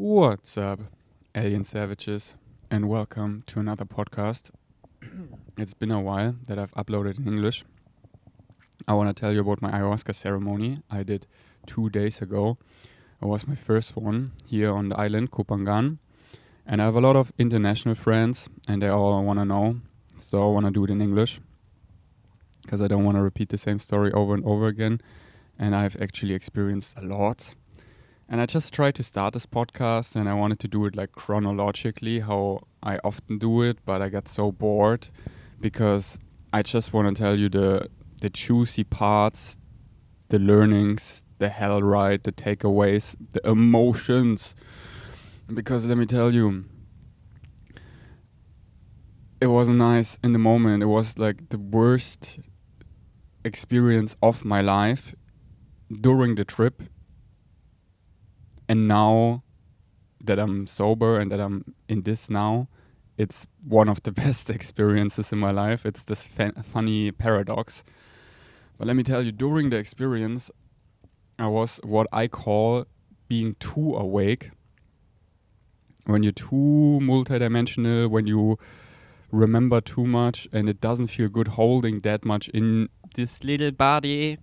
What's up, alien savages, and welcome to another podcast. It's been a while that I've uploaded in English. I want to tell you about my ayahuasca ceremony I did 2 days ago. It was my first one here on the island, Kopangan. And I have a lot of international friends, and they all want to know. So I want to do it in English, because I don't want to repeat the same story over and over again. And I've actually experienced a lot. And I just tried to start this podcast, and I wanted to do it like chronologically, how I often do it, but I got so bored because I just want to tell you the juicy parts, the learnings, the hell ride, the takeaways, the emotions. Because let me tell you, it wasn't nice in the moment. It was like the worst experience of my life during the trip. And now that I'm sober and that I'm in this now, it's one of the best experiences in my life. It's this funny paradox. But let me tell you, during the experience, I was what I call being too awake. When you're too multidimensional, when you remember too much and it doesn't feel good holding that much in this little body.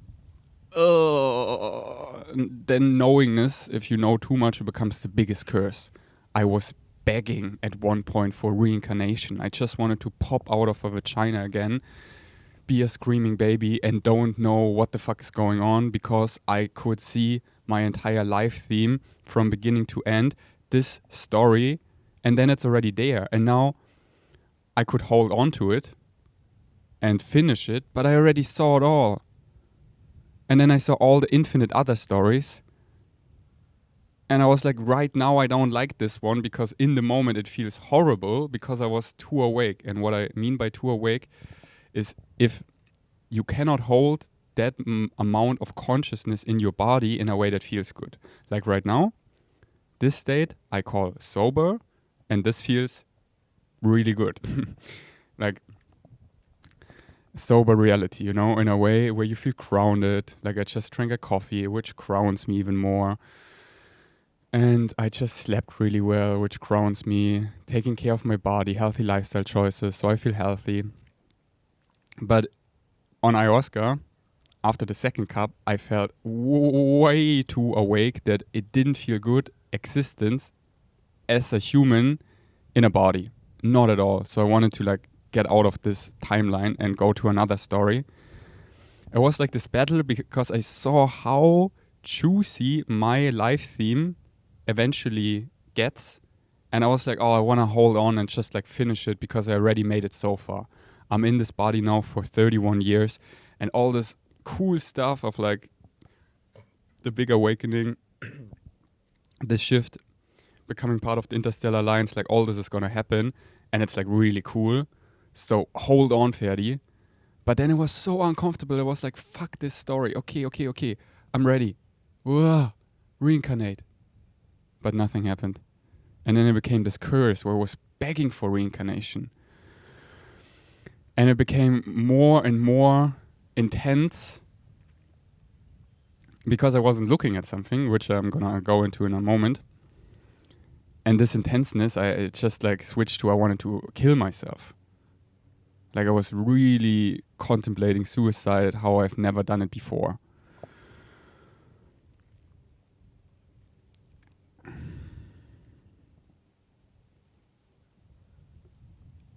Then knowingness, if you know too much, it becomes the biggest curse. I was begging at one point for reincarnation. I just wanted to pop out of a vagina again, be a screaming baby, and don't know what the fuck is going on, because I could see my entire life theme from beginning to end, this story, and then it's already there. And now I could hold on to it and finish it, but I already saw it all. And then I saw all the infinite other stories. And I was like, right now I don't like this one, because in the moment it feels horrible because I was too awake. And what I mean by too awake is if you cannot hold that amount of consciousness in your body in a way that feels good. Like right now, this state I call sober, and this feels really good. Like sober reality, you know, in a way where you feel grounded. Like I just drank a coffee, which grounds me even more. And I just slept really well, which grounds me. Taking care of my body, healthy lifestyle choices, so I feel healthy. But on ayahuasca, after the second cup, I felt way too awake that it didn't feel good existence as a human in a body. Not at all. So I wanted to like get out of this timeline and go to another story. It was like this battle because I saw how juicy my life theme eventually gets. And I was like, oh, I want to hold on and just like finish it because I already made it so far. I'm in this body now for 31 years, and all this cool stuff of like the big awakening, this shift, becoming part of the Interstellar Alliance, like all this is going to happen. And it's like really cool. So hold on, Ferdi. But then it was so uncomfortable. It was like, fuck this story. Okay. I'm ready. Whoa, reincarnate. But nothing happened. And then it became this curse where I was begging for reincarnation. And it became more and more intense because I wasn't looking at something, which I'm going to go into in a moment. And this intenseness, it just like switched to I wanted to kill myself. Like I was really contemplating suicide, how I've never done it before.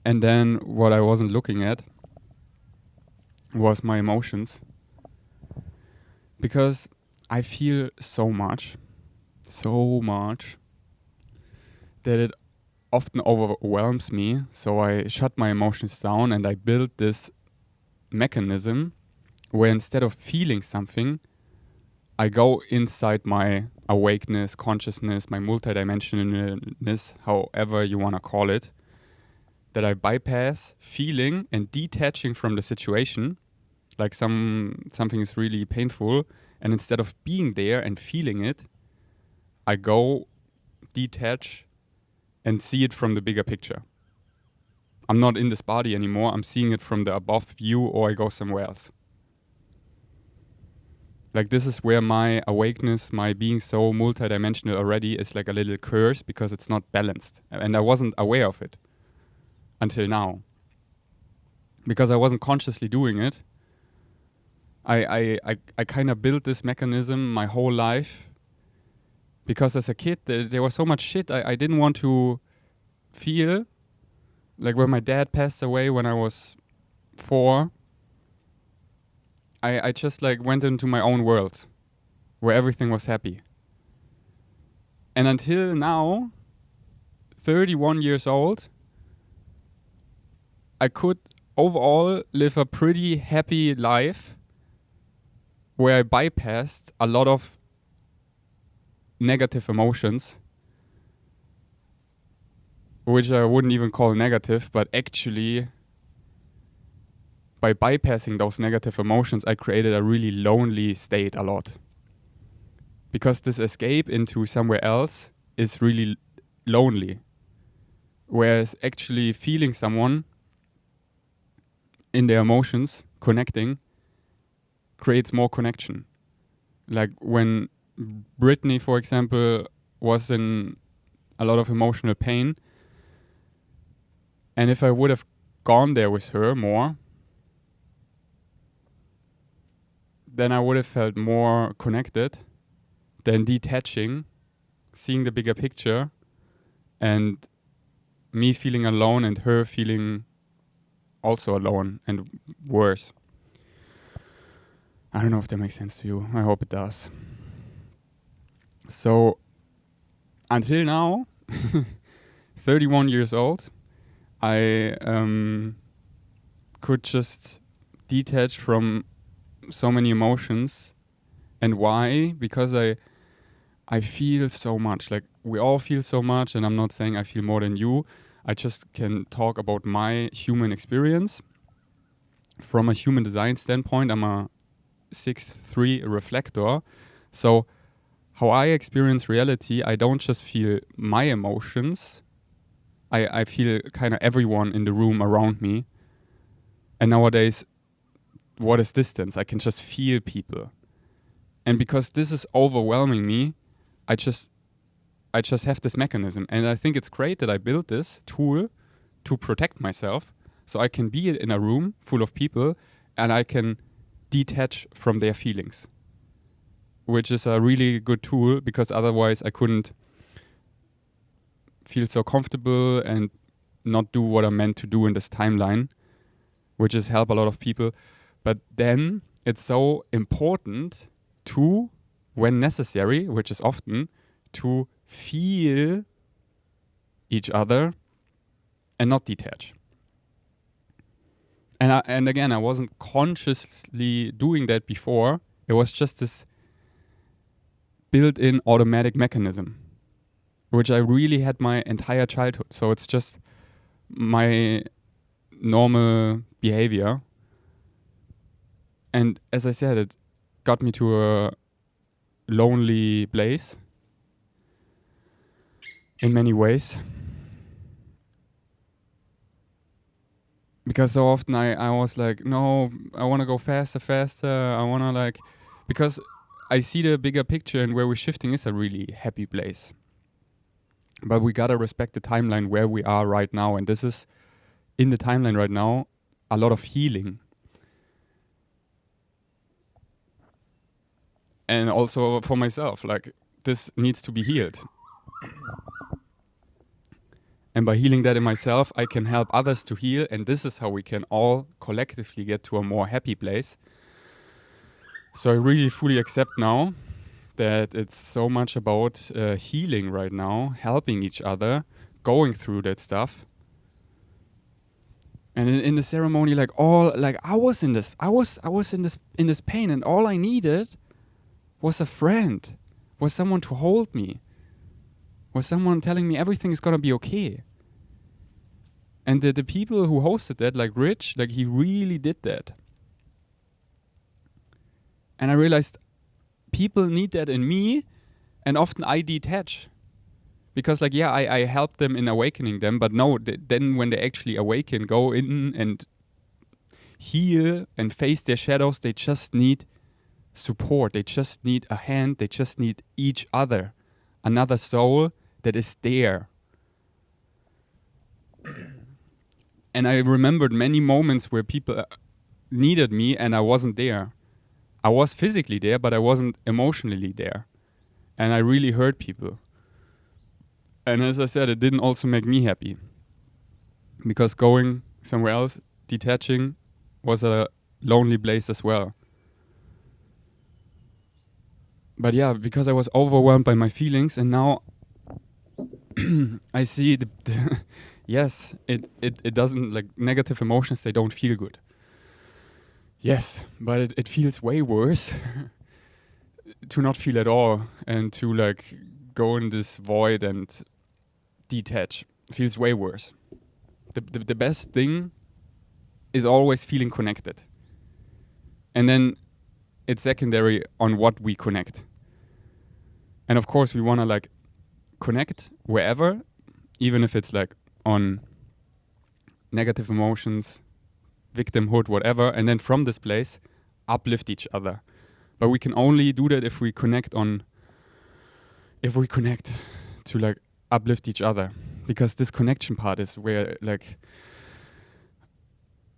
And then what I wasn't looking at was my emotions. Because I feel so much, that it often overwhelms me. So I shut my emotions down and I build this mechanism where instead of feeling something, I go inside my awakeness, consciousness, my multidimensionalness, however you want to call it, that I bypass feeling and detaching from the situation, like something is really painful, and instead of being there and feeling it, I go detach and see it from the bigger picture. I'm not in this body anymore. I'm seeing it from the above view, or I go somewhere else. Like this is where my awakeness, my being so multidimensional already is like a little curse because it's not balanced. And I wasn't aware of it until now. Because I wasn't consciously doing it. I kind of built this mechanism my whole life. Because as a kid, there was so much shit I didn't want to feel. Like when my dad passed away when I was 4, I just like went into my own world where everything was happy. And until now, 31 years old, I could overall live a pretty happy life where I bypassed a lot of negative emotions, which I wouldn't even call negative, but actually by bypassing those negative emotions, I created a really lonely state a lot. Because this escape into somewhere else is really lonely. Whereas actually feeling someone in their emotions, connecting, creates more connection. Like when Brittany, for example, was in a lot of emotional pain, and if I would have gone there with her more, then I would have felt more connected than detaching, seeing the bigger picture, and me feeling alone and her feeling also alone and worse. I don't know if that makes sense to you. I hope it does. So, until now, 31 years old, I could just detach from so many emotions. And why? Because I feel so much. Like, we all feel so much, and I'm not saying I feel more than you. I just can talk about my human experience. From a human design standpoint, I'm a 6/3 reflector. So how I experience reality, I don't just feel my emotions. I feel kind of everyone in the room around me. And nowadays, what is distance? I can just feel people. And because this is overwhelming me, I just have this mechanism. And I think it's great that I built this tool to protect myself. So I can be in a room full of people and I can detach from their feelings. Which is a really good tool because otherwise I couldn't feel so comfortable and not do what I'm meant to do in this timeline, which is help a lot of people. But then it's so important to, when necessary, which is often, to feel each other and not detach. And again, I wasn't consciously doing that before. It was just this built-in automatic mechanism, which I really had my entire childhood. So it's just my normal behavior. And as I said, it got me to a lonely place in many ways. Because so often I was like, no, I want to go faster. I want to like, because I see the bigger picture and where we're shifting is a really happy place. But we got to respect the timeline where we are right now. And this is, in the timeline right now, a lot of healing. And also for myself, like, this needs to be healed. And by healing that in myself, I can help others to heal. And this is how we can all collectively get to a more happy place. So I really fully accept now that it's so much about healing right now, helping each other, going through that stuff. And in the ceremony, like I was in this in this pain, and all I needed was a friend, was someone to hold me, was someone telling me everything is gonna be okay. And the people who hosted that, like Rich, like he really did that. And I realized people need that in me, and often I detach. Because like, yeah, I help them in awakening them, but no, then when they actually awaken, go in and heal and face their shadows, they just need support. They just need a hand. They just need each other. Another soul that is there. And I remembered many moments where people needed me and I wasn't there. I was physically there, but I wasn't emotionally there. And I really hurt people. And as I said, it didn't also make me happy. Because going somewhere else, detaching, was a lonely place as well. But yeah, because I was overwhelmed by my feelings, and now I see yes, it doesn't, like, negative emotions, they don't feel good. Yes, but it feels way worse to not feel at all and to, like, go in this void and detach. It feels way worse. The best thing is always feeling connected. And then it's secondary on what we connect. And of course, we want to, like, connect wherever, even if it's, like, on negative emotions, victimhood, whatever. And then from this place, uplift each other. But we can only do that if we connect to, like, uplift each other. Because this connection part is where, like,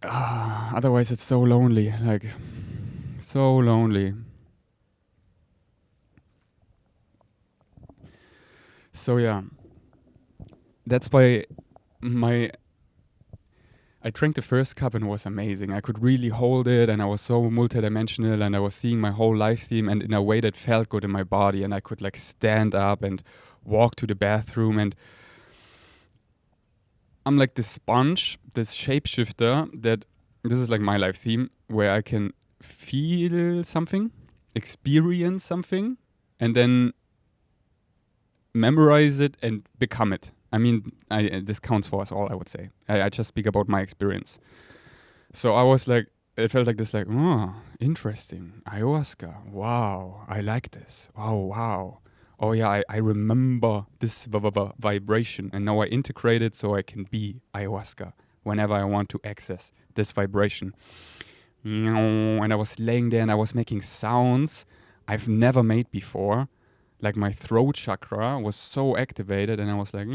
otherwise it's so lonely. Like, so lonely. So yeah, that's why I drank the first cup and it was amazing. I could really hold it and I was so multidimensional and I was seeing my whole life theme and in a way that felt good in my body, and I could, like, stand up and walk to the bathroom, and I'm like this sponge, this shapeshifter, that this is like my life theme, where I can feel something, experience something, and then memorize it and become it. I mean, this counts for us all, I would say. I just speak about my experience. So I was like, it felt like this, like, oh, interesting. Ayahuasca. Wow, I like this. Oh, wow. Oh, yeah, I remember this vibration. And now I integrate it so I can be ayahuasca whenever I want to access this vibration. And I was laying there and I was making sounds I've never made before. Like, my throat chakra was so activated and I was like,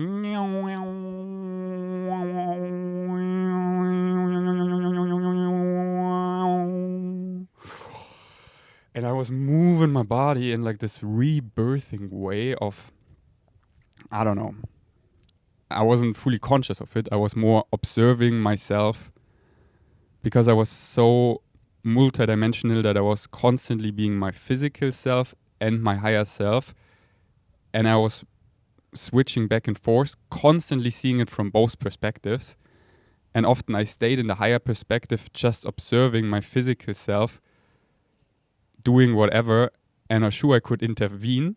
and I was moving my body in, like, this rebirthing way of, I don't know. I wasn't fully conscious of it. I was more observing myself because I was so multidimensional that I was constantly being my physical self and my higher self. And I was switching back and forth, constantly seeing it from both perspectives. And often I stayed in the higher perspective, just observing my physical self doing whatever, and I'm sure I could intervene.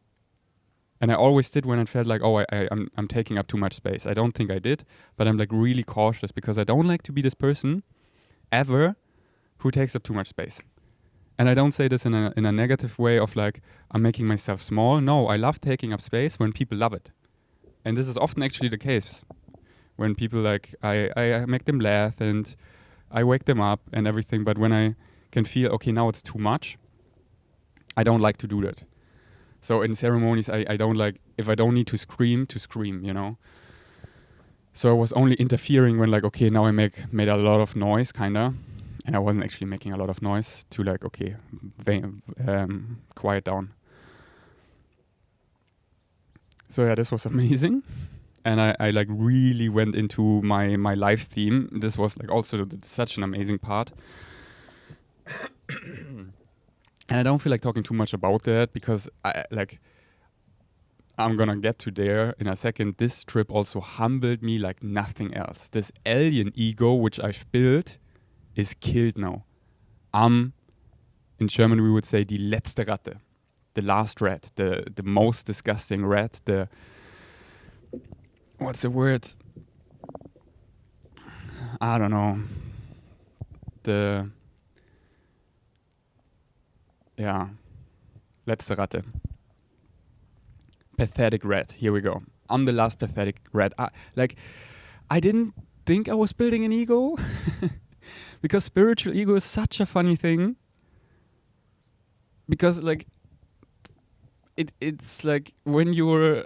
And I always did when it felt like, oh, I'm taking up too much space. I don't think I did, but I'm, like, really cautious because I don't like to be this person ever who takes up too much space. And I don't say this in a negative way of, like, I'm making myself small. No, I love taking up space when people love it. And this is often actually the case. When people, like, I make them laugh and I wake them up and everything. But when I can feel, okay, now it's too much, I don't like to do that. So in ceremonies, I don't like, if I don't need to scream, you know? So I was only interfering when, like, okay, now I made a lot of noise, kinda. And I wasn't actually making a lot of noise to, like, okay, quiet down. So yeah, this was amazing. And I like really went into my life theme. This was, like, also such an amazing part. And I don't feel like talking too much about that because I'm gonna get to there in a second. This trip also humbled me like nothing else. This alien ego which I've built is killed now. In German we would say die letzte Ratte, the last rat, the most disgusting rat, what's the word? I don't know. Letzte Ratte. Pathetic rat. Here we go. I'm the last pathetic rat. I didn't think I was building an ego because spiritual ego is such a funny thing. because like it's like when you're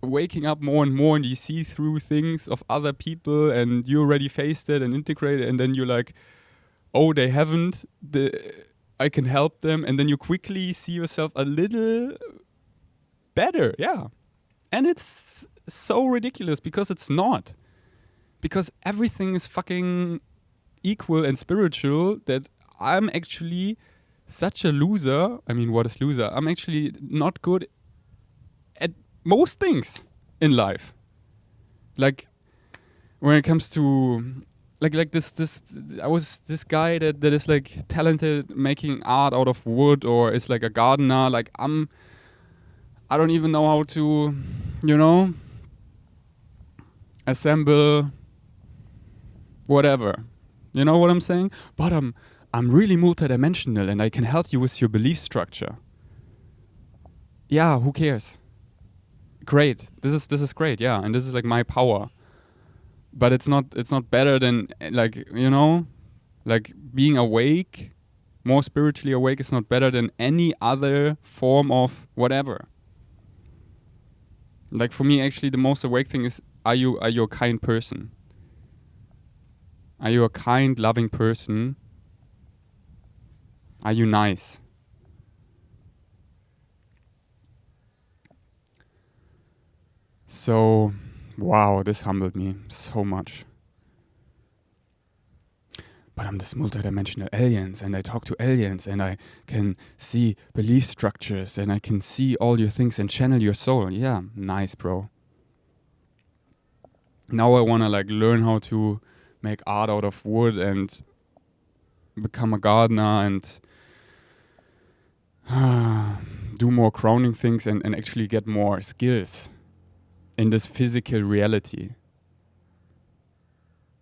waking up more and more and you see through things of other people and you already faced it and integrated, and then you're like, oh, they haven't, I can help them, and then you quickly see yourself a little better. Yeah. And it's so ridiculous because it's not. Because everything is fucking equal and spiritual that I'm actually such a loser. I mean, what is loser? I'm actually not good at most things in life. Like when it comes to like this I was this guy that is like talented making art out of wood, or is like a gardener. Like I don't even know how to, assemble whatever. You know what I'm saying? But I'm really multidimensional and I can help you with your belief structure. Yeah, who cares? Great. This is great, yeah. And this is like my power. But it's not better than like, like being awake, more spiritually awake is not better than any other form of whatever. Like for me actually the most awake thing is, are you a kind person? Are you a kind, loving person? Are you nice? So, wow, this humbled me so much. But I'm this multidimensional aliens, and I talk to aliens, and I can see belief structures, and I can see all your things and channel your soul. Yeah, nice, bro. Now I want to like learn how to make art out of wood and become a gardener and do more crowning things and actually get more skills in this physical reality,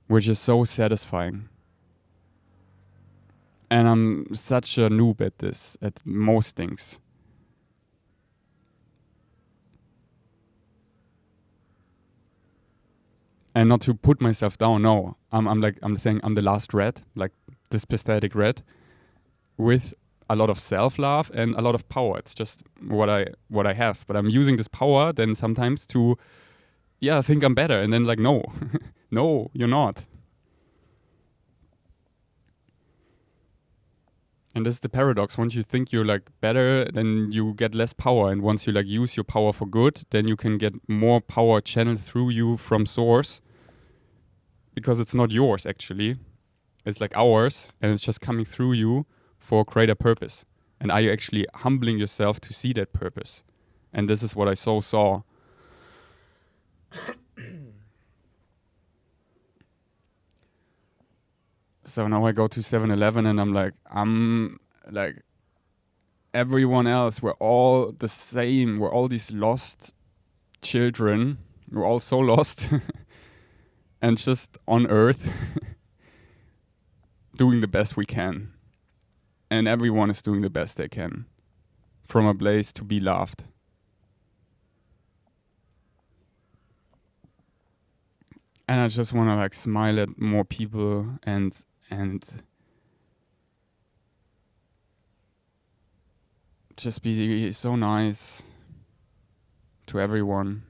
which is so satisfying. And I'm such a noob at this, at most things. And not to put myself down, no. I'm saying I'm the last rat, like this pathetic rat, with a lot of self-love and a lot of power. It's just what I have. But I'm using this power then sometimes to, think I'm better. And then like, no, no, you're not. And this is the paradox. Once you think you're like better, then you get less power. And once you like use your power for good, then you can get more power channeled through you from source. Because it's not yours actually. It's like ours, and it's just coming through you for a greater purpose. And are you actually humbling yourself to see that purpose? And this is what I saw. So now I go to 7-Eleven and I'm like, everyone else, we're all the same. We're all these lost children. We're all so lost. And just on earth, doing the best we can. And everyone is doing the best they can. From a place to be loved. And I just want to like smile at more people and just be so nice to everyone.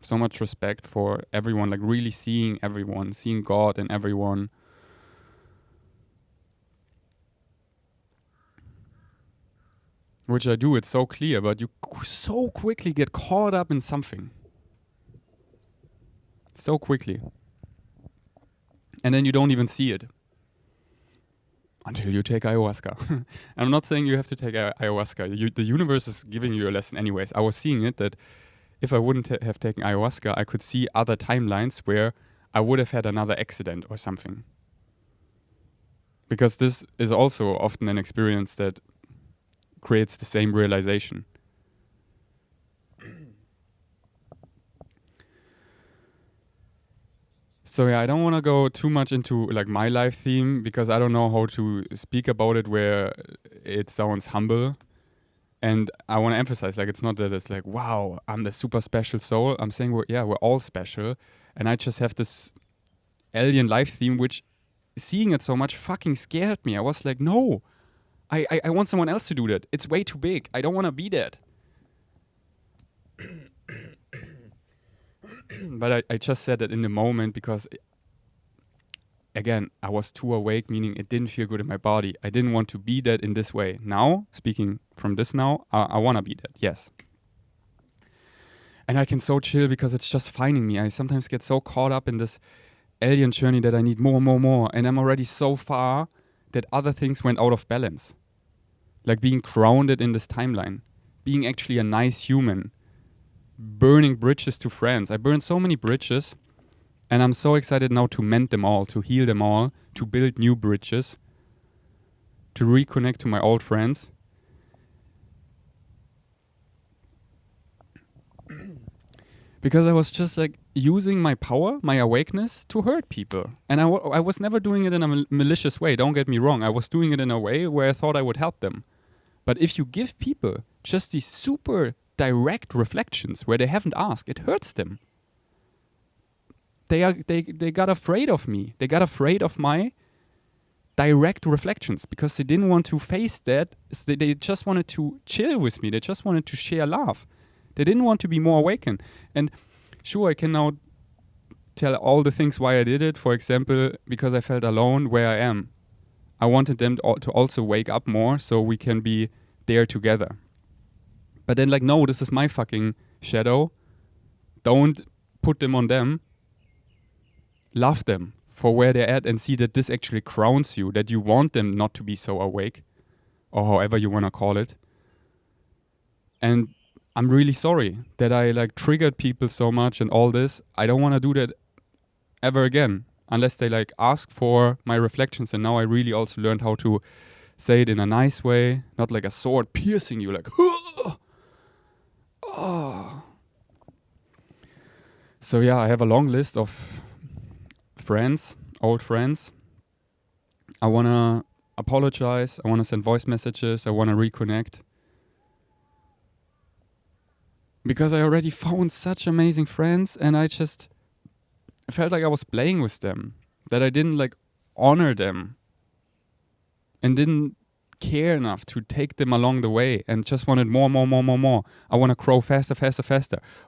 So much respect for everyone, like really seeing everyone, seeing God in everyone. Which I do, it's so clear, but you so quickly get caught up in something. So quickly. And then you don't even see it. Until you take ayahuasca. I'm not saying you have to take ayahuasca. The universe is giving you a lesson anyways. I was seeing it that if I wouldn't have taken ayahuasca, I could see other timelines where I would have had another accident or something. Because this is also often an experience that creates the same realization. So yeah, I don't want to go too much into like my life theme because I don't know how to speak about it where it sounds humble. And I want to emphasize, like, it's not that it's like, wow, I'm the super special soul. I'm saying we're all special. And I just have this alien life theme, which seeing it so much fucking scared me. I was like, no, I want someone else to do that. It's way too big. I don't want to be that. But I just said that in the moment because, again, I was too awake, meaning it didn't feel good in my body. I didn't want to be that in this way. Now, speaking from this now, I want to be that, yes. And I can so chill because it's just finding me. I sometimes get so caught up in this alien journey that I need more. And I'm already so far that other things went out of balance. Like being grounded in this timeline. Being actually a nice human. Burning bridges to friends. I burned so many bridges. And I'm so excited now to mend them all, to heal them all, to build new bridges, to reconnect to my old friends. Because I was just like using my power, my awakeness to hurt people. And I was never doing it in a malicious way, don't get me wrong. I was doing it in a way where I thought I would help them. But if you give people just these super direct reflections where they haven't asked, it hurts them. They got afraid of me. They got afraid of my direct reflections because they didn't want to face that. They just wanted to chill with me. They just wanted to share love. They didn't want to be more awakened. And sure, I can now tell all the things why I did it. For example, because I felt alone where I am. I wanted them to also wake up more so we can be there together. But then like, no, this is my fucking shadow. Don't put them on them. Love them for where they're at and see that this actually grounds you, that you want them not to be so awake, or however you want to call it. And I'm really sorry that I like triggered people so much and all this. I don't want to do that ever again, unless they like ask for my reflections. And now I really also learned how to say it in a nice way, not like a sword piercing you, like, oh. So yeah, I have a long list of friends, old friends. I want to apologize. I want to send voice messages. I want to reconnect. Because I already found such amazing friends and I just felt like I was playing with them. That I didn't like honor them. And didn't care enough to take them along the way and just wanted more. I want to grow faster.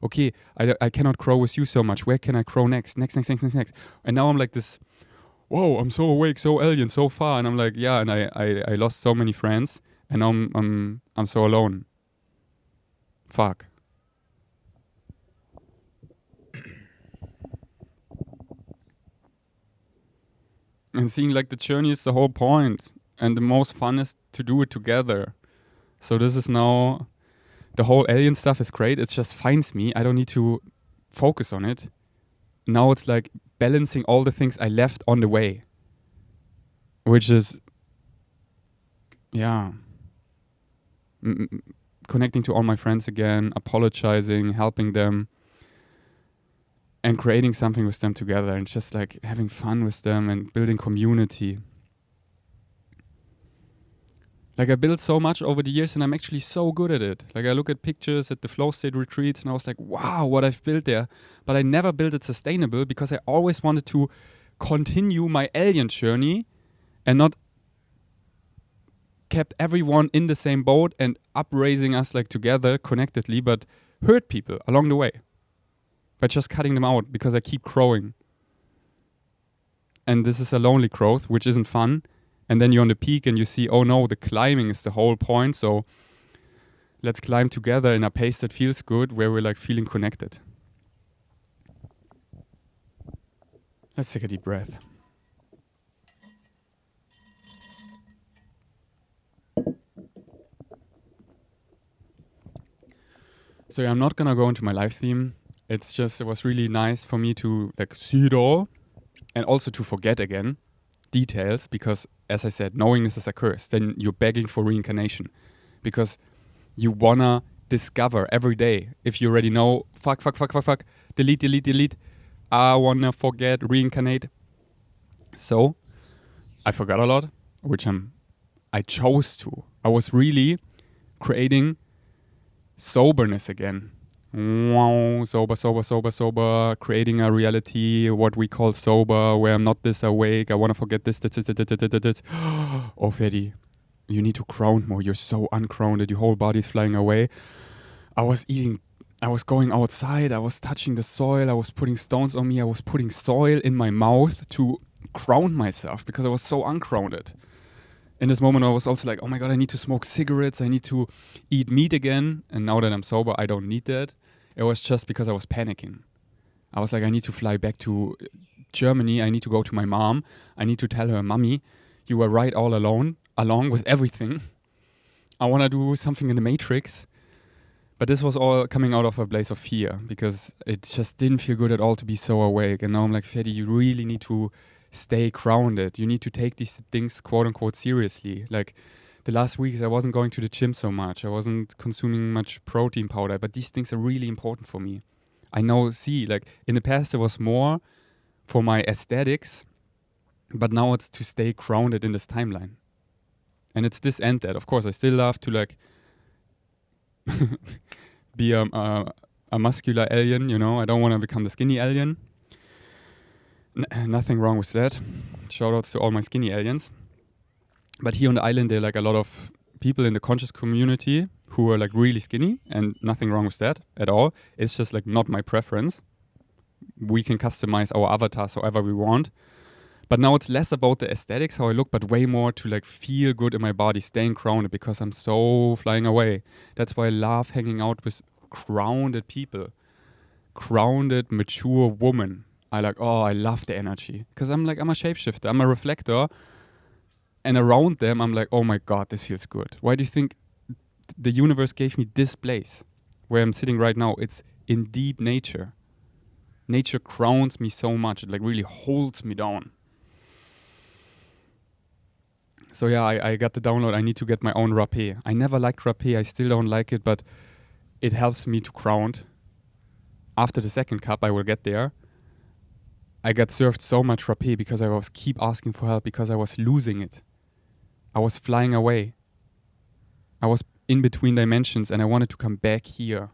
Okay, I cannot grow with you so much. Where can I grow next? Next. And now I'm like this, whoa, I'm so awake, so alien, so far. And I'm like, yeah, and I lost so many friends and now I'm so alone. Fuck. And seeing like the journey is the whole point. And the most fun is to do it together. So this is now, the whole alien stuff is great. It just finds me. I don't need to focus on it. Now it's like balancing all the things I left on the way. Which is, yeah. Connecting to all my friends again, apologizing, helping them. And creating something with them together. And just like having fun with them and building community. Like I built so much over the years and I'm actually so good at it. Like I look at pictures at the flow state retreats and I was like, wow, what I've built there. But I never built it sustainable because I always wanted to continue my alien journey and not kept everyone in the same boat and upraising us like together connectedly, but hurt people along the way by just cutting them out because I keep growing. And this is a lonely growth, which isn't fun. And then you're on the peak and you see, oh no, the climbing is the whole point. So let's climb together in a pace that feels good, where we're like feeling connected. Let's take a deep breath. So yeah, I'm not gonna go into my life theme. It's just, it was really nice for me to like see it all and also to forget again details, because as I said, knowingness is a curse. Then you're begging for reincarnation because you wanna discover every day. If you already know, fuck, delete, I wanna forget, reincarnate. So I forgot a lot, which I chose to. I was really creating soberness again. Wow, sober, creating a reality, what we call sober, where I'm not this awake, I want to forget this. Oh, Ferdi, you need to ground more. You're so ungrounded. Your whole body's flying away. I was going outside. I was touching the soil. I was putting stones on me. I was putting soil in my mouth to ground myself because I was so ungrounded. In this moment, I was also like, oh my God, I need to smoke cigarettes. I need to eat meat again. And now that I'm sober, I don't need that. It was just because I was panicking. I was like, I need to fly back to Germany. I need to go to my mom. I need to tell her, Mommy, you were right all along with everything. I want to do something in the Matrix. But this was all coming out of a place of fear because it just didn't feel good at all to be so awake. And now I'm like, Ferdi, you really need to stay grounded. You need to take these things, quote unquote, seriously. Like the last weeks, I wasn't going to the gym so much. I wasn't consuming much protein powder, but these things are really important for me. I know, like in the past, it was more for my aesthetics, but now it's to stay grounded in this timeline. And it's this and that. Of course, I still love to like be a muscular alien, you know. I don't want to become the skinny alien. Nothing wrong with that. Shout outs to all my skinny aliens. But here on the island, there are like a lot of people in the conscious community who are like really skinny, and nothing wrong with that at all. It's just like not my preference. We can customize our avatars however we want. But now it's less about the aesthetics, how I look, but way more to like feel good in my body, staying grounded because I'm so flying away. That's why I love hanging out with grounded people, grounded, mature women. I love the energy because I'm a shapeshifter. I'm a reflector. And around them, I'm like, oh my God, this feels good. Why do you think the universe gave me this place where I'm sitting right now? It's in deep nature. Nature grounds me so much. It like really holds me down. So yeah, I got the download. I need to get my own rapé. I never liked rapé. I still don't like it, but it helps me to ground. After the second cup, I will get there. I got served so much rapé because I was keep asking for help because I was losing it. I was flying away. I was in between dimensions and I wanted to come back here.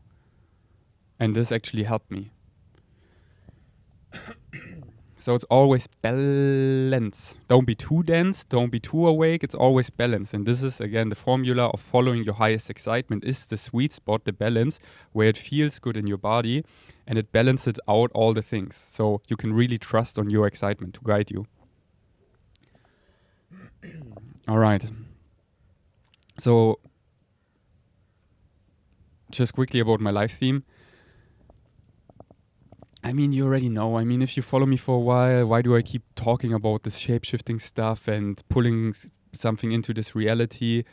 And this actually helped me. So it's always balance. Don't be too dense, don't be too awake. It's always balance. And this is, again, the formula of following your highest excitement is the sweet spot, the balance, where it feels good in your body and it balances out all the things. So you can really trust on your excitement to guide you. All right. So just quickly about my life theme. I mean, you already know. I mean, if you follow me for a while, why do I keep talking about this shape-shifting stuff and pulling something into this reality?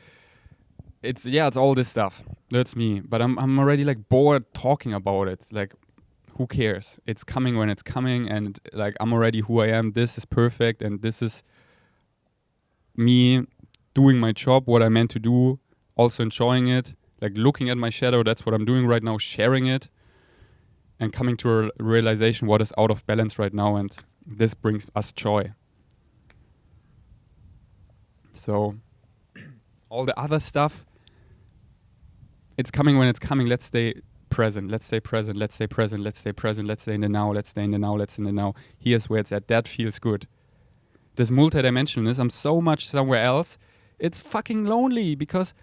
It's all this stuff. That's me. But I'm already like bored talking about it. Like, who cares? It's coming when it's coming, and like I'm already who I am. This is perfect, and this is me doing my job, what I meant to do, also enjoying it, like looking at my shadow. That's what I'm doing right now, sharing it. And coming to a realization what is out of balance right now, and this brings us joy. So all the other stuff, it's coming when it's coming. Let's stay present. Let's stay present. Let's stay present. Let's stay present. Let's stay in the now. Let's stay in the now. Let's stay in the now. Here's where it's at. That feels good. This multidimensionalness, I'm so much somewhere else. It's fucking lonely because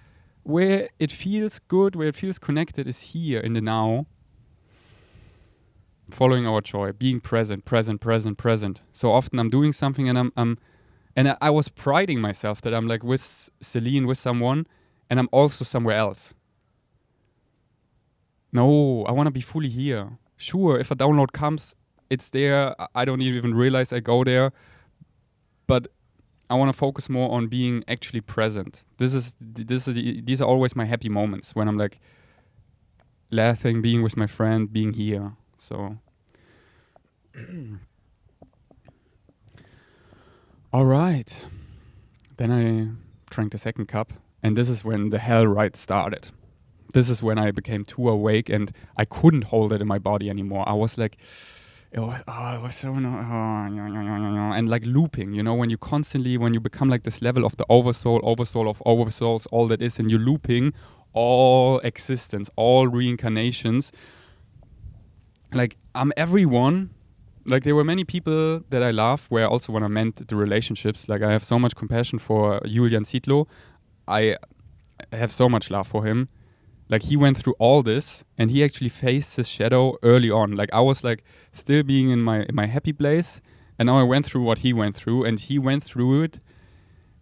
where it feels good, where it feels connected is here in the now. Following our joy, being present. So often I'm doing something and I was priding myself that I'm like with Celine, with someone, and I'm also somewhere else. No, I want to be fully here. Sure, if a download comes, it's there. I don't even realize I go there. But I want to focus more on being actually present. These are always my happy moments when I'm like laughing, being with my friend, being here. So, all right. Then I drank the second cup, and this is when the hell ride started. This is when I became too awake, and I couldn't hold it in my body anymore. I was like, it was so and like looping. You know, when you become like this level of the oversoul of oversouls, all that is, and you're looping all existence, all reincarnations. Like, I'm everyone. Like, there were many people that I love, where also when I meant the relationships, like I have so much compassion for Julian Zietlow. I have so much love for him. Like, he went through all this, and he actually faced his shadow early on. Like, I was like still being in my happy place, and now I went through what he went through, and he went through it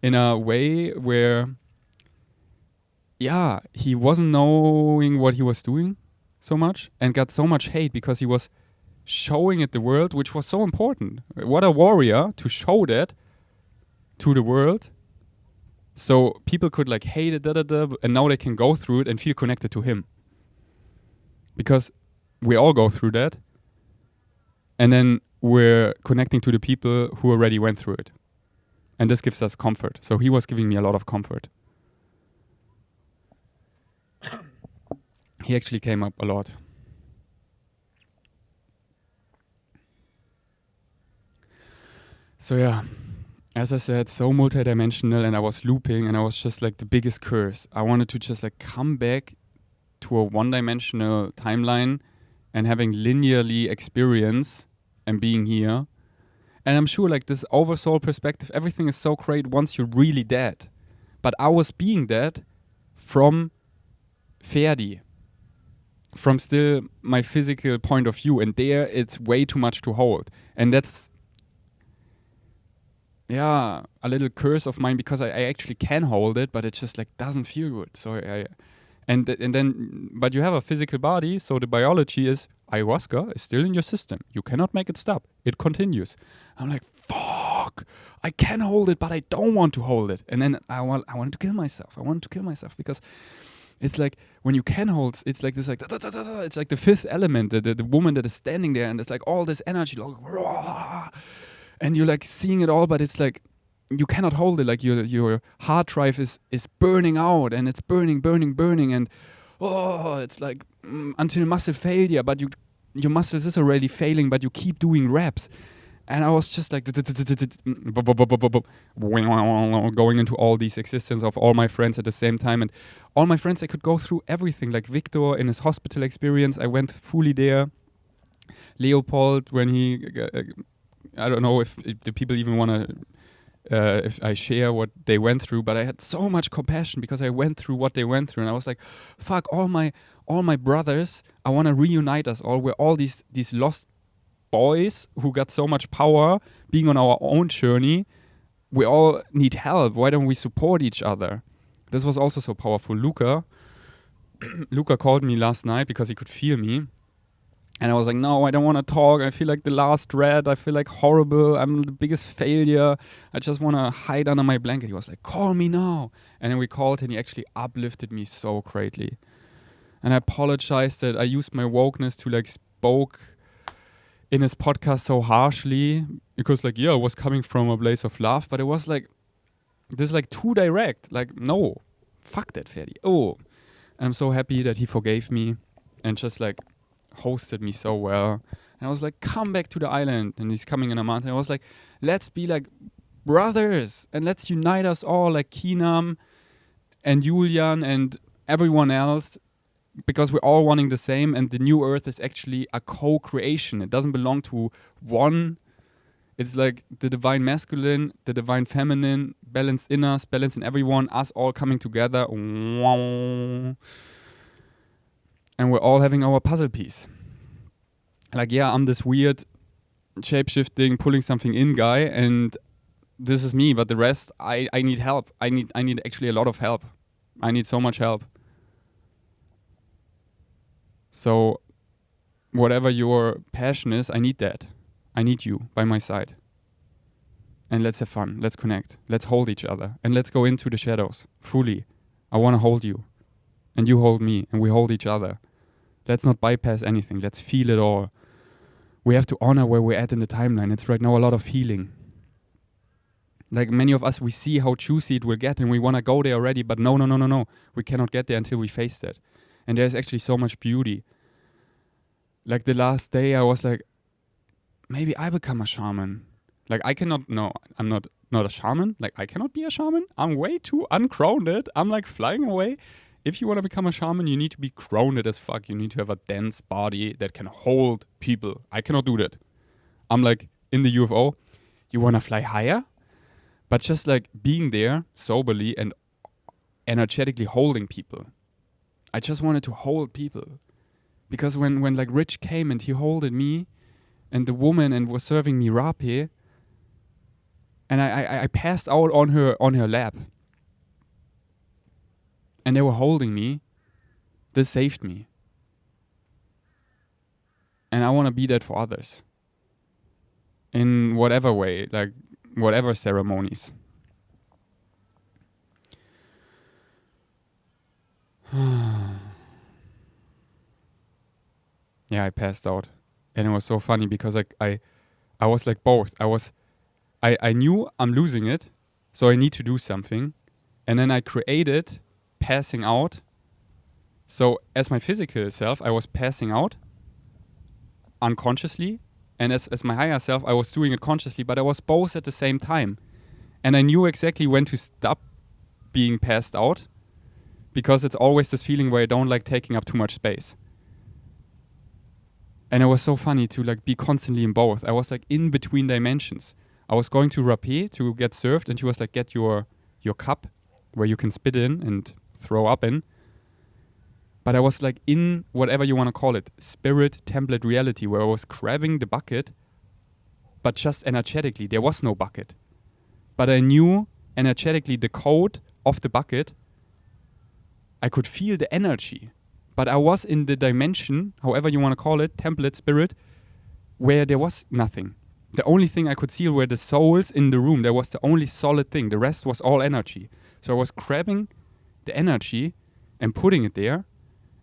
in a way where, yeah, he wasn't knowing what he was doing so much, and got so much hate because he was showing it the world, which was so important. What a warrior to show that to the world, so people could like hate it, and now they can go through it and feel connected to him. Because we all go through that, and then we're connecting to the people who already went through it. And this gives us comfort. So he was giving me a lot of comfort. He actually came up a lot. So yeah, as I said, so multidimensional, and I was looping, and I was just like the biggest curse. I wanted to just like come back to a one-dimensional timeline and having linearly experience and being here. And I'm sure like this oversoul perspective, everything is so great once you're really dead. But I was being dead from Ferdi, from still my physical point of view, and there it's way too much to hold. And that's, yeah, a little curse of mine, because I actually can hold it, but it just like doesn't feel good. So and then, but you have a physical body, so the biology is ayahuasca is still in your system. You cannot make it stop. It continues. I'm like, fuck, I can hold it, but I don't want to hold it. And then I wanted to kill myself. I wanted to kill myself, because it's like when you can hold, it's like this, like it's like the fifth element, the woman that is standing there, and it's like all this energy, like, and you're like seeing it all, but it's like you cannot hold it. Like your hard drive is burning out, and it's burning, and it's like until muscle failure, but your muscles is already failing, but you keep doing reps. And I was just like going into all these existence of all my friends at the same time. And all my friends, I could go through everything. Like Victor in his hospital experience, I went fully there. Leopold, when he, I don't know if the people even want to, if I share what they went through, but I had so much compassion because I went through what they went through. And I was like, fuck, all my brothers, I want to reunite us all. We're all these lost boys who got so much power being on our own journey. We all need help. Why don't we support each other? This was also so powerful. Luca called me last night because he could feel me. And I was like, no, I don't want to talk. I feel like the last rat. I feel like horrible. I'm the biggest failure. I just want to hide under my blanket. He was like, call me now. And then we called, and he actually uplifted me so greatly. And I apologized that I used my wokeness to like spoke in his podcast so harshly, because like, yeah, it was coming from a place of love, but it was like this, like too direct. Like, no, fuck that, Ferdi. Oh, and I'm so happy that he forgave me and just like hosted me so well. And I was like, come back to the island. And he's coming in a month. And I was like, let's be like brothers and let's unite us all, like Keenam and Julian and everyone else, because we're all wanting the same. And the new earth is actually a co-creation. It doesn't belong to one. It's like the divine masculine, the divine feminine, balance in us, balance in everyone, us all coming together. And we're all having our puzzle piece. Like, yeah, I'm this weird shape-shifting, pulling something in guy, and this is me, but the rest, I need help. I need actually a lot of help. I need so much help. So whatever your passion is, I need that. I need you by my side. And let's have fun. Let's connect. Let's hold each other. And let's go into the shadows fully. I want to hold you. And you hold me. And we hold each other. Let's not bypass anything. Let's feel it all. We have to honor where we're at in the timeline. It's right now a lot of healing. Like many of us, we see how juicy it will get and we want to go there already. But no. We cannot get there until we face that. And there's actually so much beauty. Like the last day, I was like, maybe I become a shaman. Like I cannot, no, I'm not a shaman. Like I cannot be a shaman. I'm way too ungrounded. I'm like flying away. If you want to become a shaman, you need to be grounded as fuck. You need to have a dense body that can hold people. I cannot do that. I'm like in the UFO. You want to fly higher? But just like being there soberly and energetically holding people. I just wanted to hold people. Because when like Rich came and he holded me and the woman and was serving me rape, and I passed out on her lap. And they were holding me. This saved me. And I want to be that for others. In whatever way, like whatever ceremonies. Yeah, I passed out. And it was so funny because I was like both. I knew I'm losing it, so I need to do something. And then I created passing out. So as my physical self, I was passing out unconsciously. And as my higher self, I was doing it consciously, but I was both at the same time. And I knew exactly when to stop being passed out, because it's always this feeling where I don't like taking up too much space. And it was so funny to like be constantly in both. I was like in between dimensions. I was going to rapé to get served, and she was like, get your cup where you can spit in and throw up in. But I was like in whatever you want to call it, spirit, template, reality, where I was grabbing the bucket, but just energetically. There was no bucket. But I knew energetically the code of the bucket. I could feel the energy. But I was in the dimension, however you want to call it, template, spirit, where there was nothing. The only thing I could see were the souls in the room. There was the only solid thing. The rest was all energy. So I was grabbing the energy and putting it there.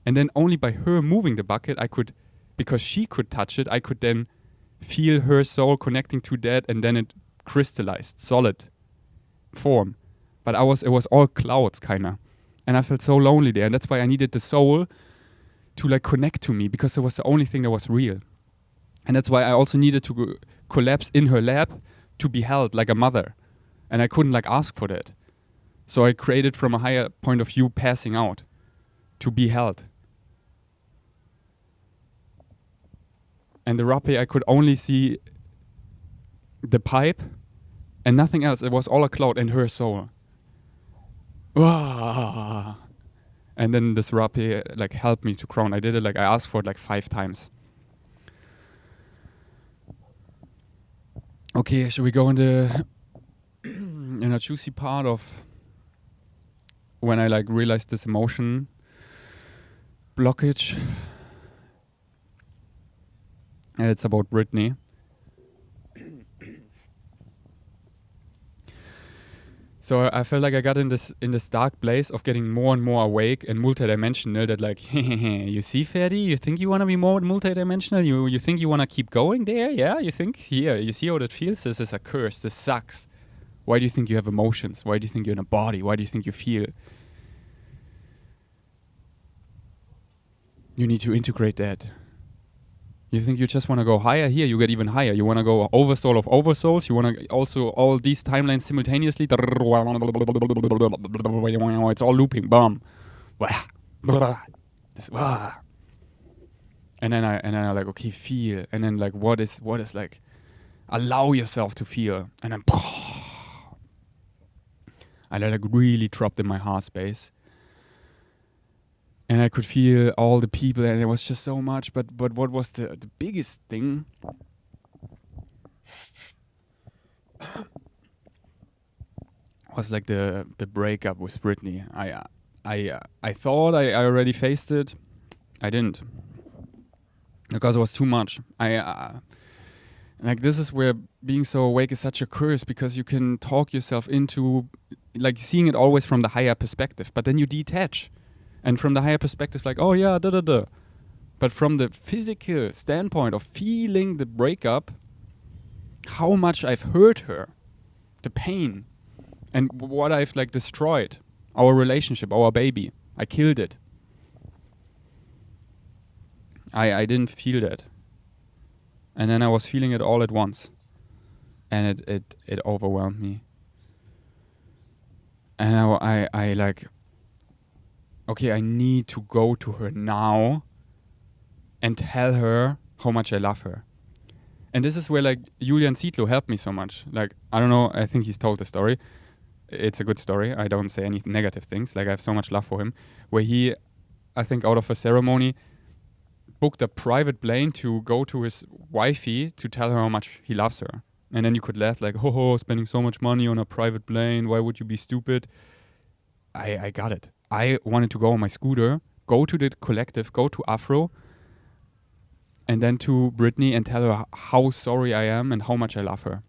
And then only by her moving the bucket, I could, because she could touch it, I could then feel her soul connecting to that, and then it crystallized, solid form. But it was all clouds, kinda. And I felt so lonely there. And that's why I needed the soul to like connect to me, because it was the only thing that was real. And that's why I also needed to collapse in her lap to be held like a mother. And I couldn't like ask for that. So I created from a higher point of view passing out to be held. And the rapé, I could only see the pipe and nothing else. It was all a cloud and her soul. And then this rapé like helped me to crown. I did it like I asked for it like 5 times. Okay, should we go in a juicy part of when I like realized this emotion blockage? And it's about Brittany. So I felt like I got in this dark place of getting more and more awake and multidimensional. That like, you see, Ferdi, you think you want to be more multidimensional? You think you want to keep going there? Yeah, you think? Here, you see how that feels? This is a curse. This sucks. Why do you think you have emotions? Why do you think you're in a body? Why do you think you feel? You need to integrate that. You think you just want to go higher? Here, you get even higher. You want to go oversoul of oversouls. You want to also all these timelines simultaneously. It's all looping. Bam. And then I like, okay, feel. And then like, what is like, allow yourself to feel. And then I like really dropped in my heart space. And I could feel all the people, and it was just so much. But what was the biggest thing? Was like the breakup with Brittany. I thought I already faced it. I didn't, because it was too much. Like this is where being so awake is such a curse, because you can talk yourself into like seeing it always from the higher perspective, but then you detach. And from the higher perspective, like, oh yeah, da. But from the physical standpoint of feeling the breakup, how much I've hurt her, the pain, and what I've like destroyed, our relationship, our baby. I killed it. I didn't feel that. And then I was feeling it all at once. And it overwhelmed me. And I like, okay, I need to go to her now and tell her how much I love her. And this is where like Julian Zietlow helped me so much. Like, I don't know, I think he's told the story. it's a good story. I don't say any negative things. Like, I have so much love for him. Where he, I think out of a ceremony, booked a private plane to go to his wifey to tell her how much he loves her. And then you could laugh like, ho, spending so much money on a private plane. Why would you be stupid? I got it. I wanted to go on my scooter, go to the collective, go to Afro, and then to Brittany and tell her how sorry I am and how much I love her.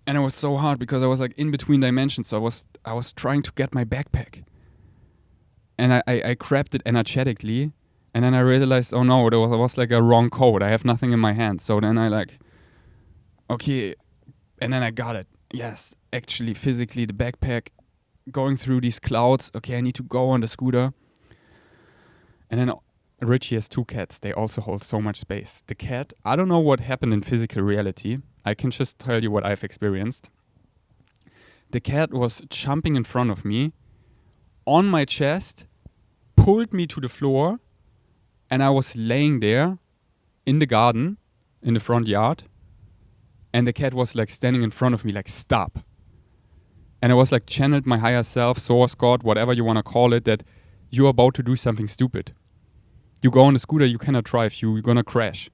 And it was so hard because I was like in between dimensions. So I was trying to get my backpack. And I grabbed it energetically. And then I realized, oh no, there was like a wrong code. I have nothing in my hand. So then I like, okay. And then I got it. Yes, actually, physically, the backpack, going through these clouds. Okay, I need to go on the scooter. And then Richie has 2 cats. They also hold so much space. The cat, I don't know what happened in physical reality. I can just tell you what I've experienced. The cat was jumping in front of me, on my chest, pulled me to the floor, and I was laying there in the garden, in the front yard, and the cat was like standing in front of me like, stop. And I was like channeled my higher self, source, God, whatever you want to call it, that you're about to do something stupid. You go on a scooter, you cannot drive, you're gonna crash.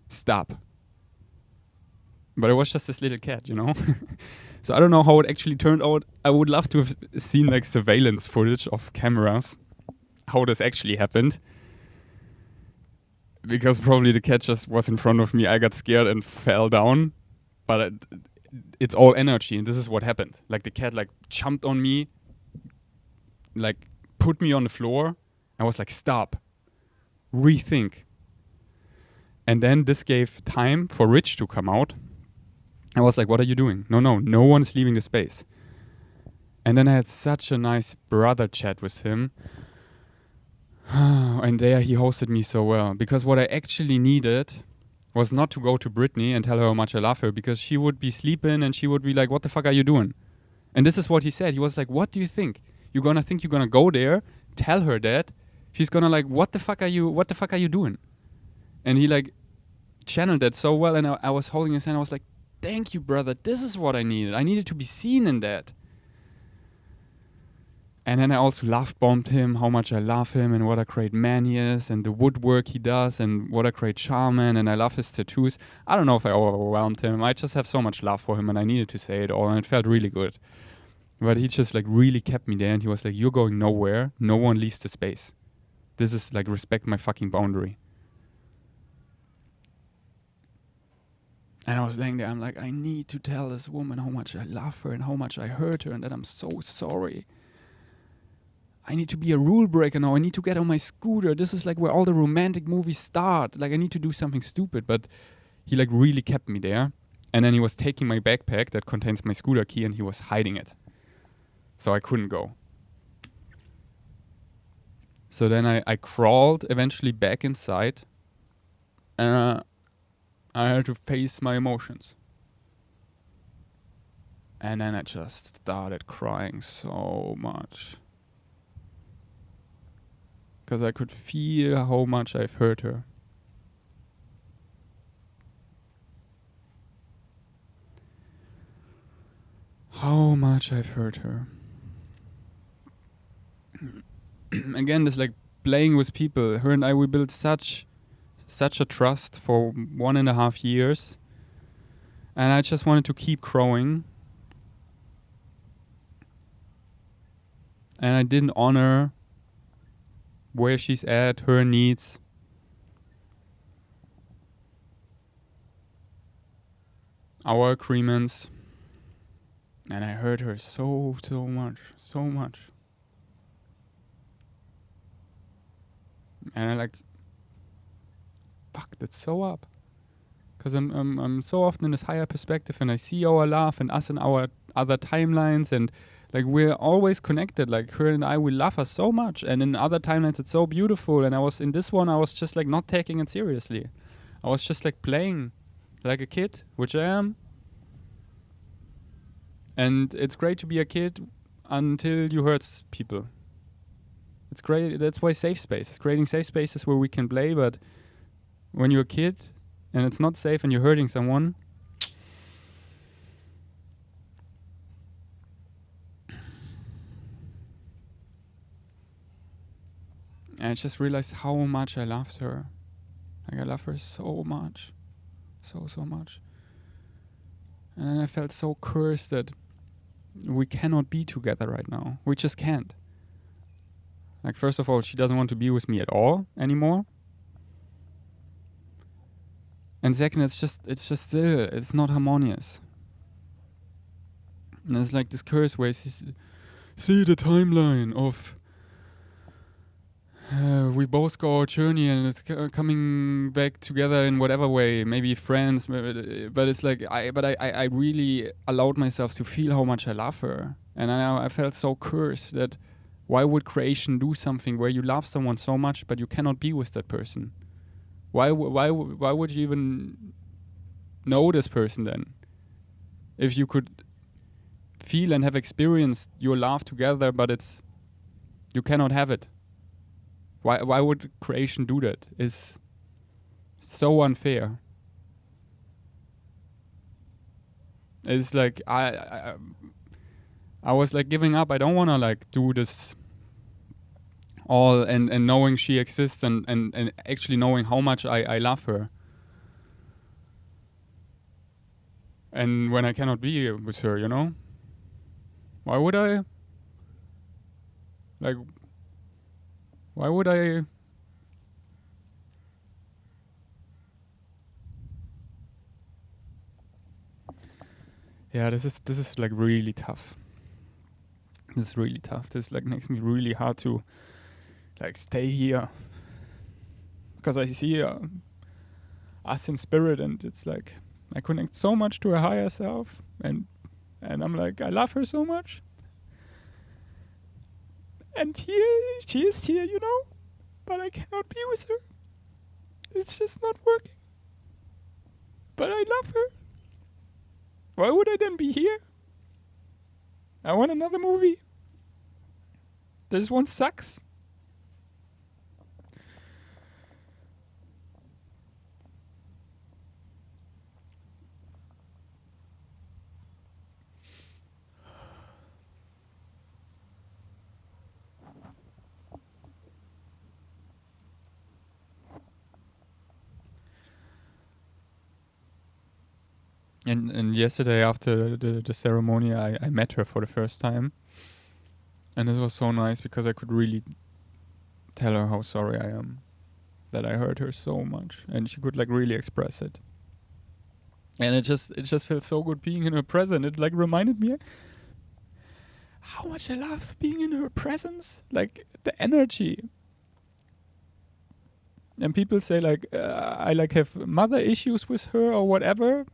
Stop. But it was just this little cat, you know? So I don't know how it actually turned out. I would love to have seen like surveillance footage of cameras, how this actually happened. Because probably the cat just was in front of me. I got scared and fell down. But it's all energy, and this is what happened. Like the cat like jumped on me, like put me on the floor. I was like, stop, rethink. And then this gave time for Rich to come out. I was like, what are you doing? No one's leaving the space. And then I had such a nice brother chat with him. And there he hosted me so well. Because what I actually needed was not to go to Brittany and tell her how much I love her, because she would be sleeping and she would be like, what the fuck are you doing? And this is what he said. He was like, what do you think? You're gonna go there, tell her that. She's gonna like, what the fuck are you doing? And he like channeled that so well, and I was holding his hand. I was like, thank you, brother. This is what I needed. I needed to be seen in that. And then I also love-bombed him, how much I love him and what a great man he is and the woodwork he does and what a great shaman, and I love his tattoos. I don't know if I overwhelmed him. I just have so much love for him and I needed to say it all, and it felt really good. But he just like really kept me there, and he was like, you're going nowhere. No one leaves the space. This is like, respect my fucking boundary. And I was laying there, I'm like, I need to tell this woman how much I love her and how much I hurt her and that I'm so sorry. I need to be a rule breaker now. I need to get on my scooter. This is like where all the romantic movies start. Like, I need to do something stupid. But he like really kept me there. And then he was taking my backpack that contains my scooter key and he was hiding it. So I couldn't go. So then I crawled eventually back inside. And I had to face my emotions. And then I just started crying so much. Because I could feel how much I've hurt her. How much I've hurt her. Again, this like playing with people. Her and I, we built such a trust for 1.5 years. And I just wanted to keep growing. And I didn't honor where she's at, her needs. Our agreements. And I hurt her so much. And I like fucked it so up. Because I'm so often in this higher perspective and I see our love and us in our other timelines, and like we're always connected. Like her and I, we love her so much. And in other timelines it's so beautiful. And I was in this one, I was just like not taking it seriously. I was just like playing like a kid, which I am. And it's great to be a kid until you hurt people. It's great. That's why safe space. It's creating safe spaces where we can play. But when you're a kid and it's not safe and you're hurting someone, And I just realized how much I loved her. Like, I love her so much. So much. And then I felt so cursed that we cannot be together right now. We just can't. Like, first of all, she doesn't want to be with me at all anymore. And second, it's just still, it's not harmonious. And it's like this curse where see the timeline of we both go our journey and it's coming back together in whatever way, maybe friends, but it's like I really allowed myself to feel how much I love her, and I felt so cursed that why would creation do something where you love someone so much but you cannot be with that person? Why would you even know this person then? If you could feel and have experienced your love together, but you cannot have it. Why would creation do that? It's so unfair. It's like I was like giving up. I don't want to like do this all and knowing she exists and actually knowing how much I love her. And when I cannot be with her, you know? Why would I? Like, why would I? Yeah, this is like really tough. This is really tough. This like makes me really hard to like stay here, because I see us in spirit, and it's like I connect so much to a higher self, and I'm like, I love her so much. And here she is here, you know, but I cannot be with her. It's just not working. But I love her. Why would I then be here? I want another movie. This one sucks. And yesterday after the ceremony, I met her for the first time. And this was so nice because I could really tell her how sorry I am that I hurt her so much. And she could like really express it. And it just felt so good being in her presence. It like reminded me how much I love being in her presence. Like the energy. And people say like I like have mother issues with her or whatever.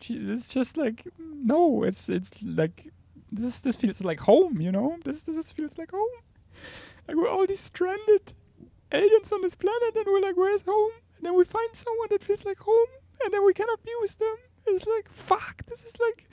It's just like no, it's like this feels like home, you know. This feels like home. Like we're all these stranded aliens on this planet, and we're like, where's home? And then we find someone that feels like home, and then we cannot be with them. It's like fuck. This is like.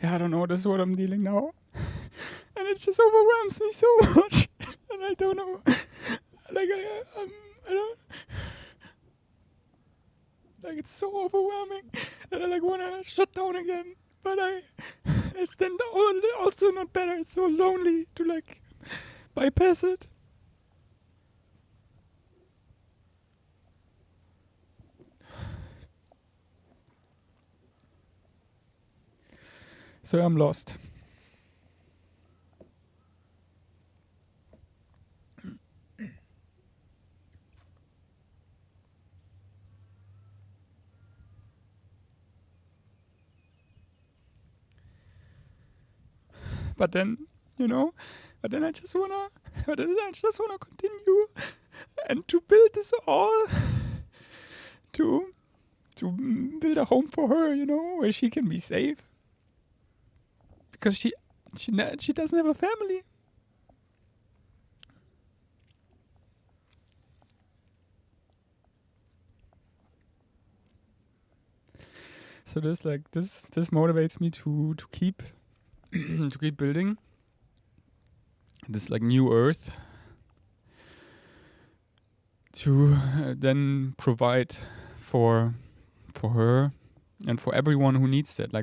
Yeah, I don't know. This is what I'm dealing now, and it just overwhelms me so much, and I don't know. Like I don't. Like it's so overwhelming that I like wanna shut down again, but it's then also not better. It's so lonely to like bypass it. So I'm lost. But then, you know, but then I just wanna continue and to build this all to build a home for her, where she can be safe, because she doesn't have a family. So this motivates me to keep to keep building this new earth, to then provide for her and for everyone who needs it. I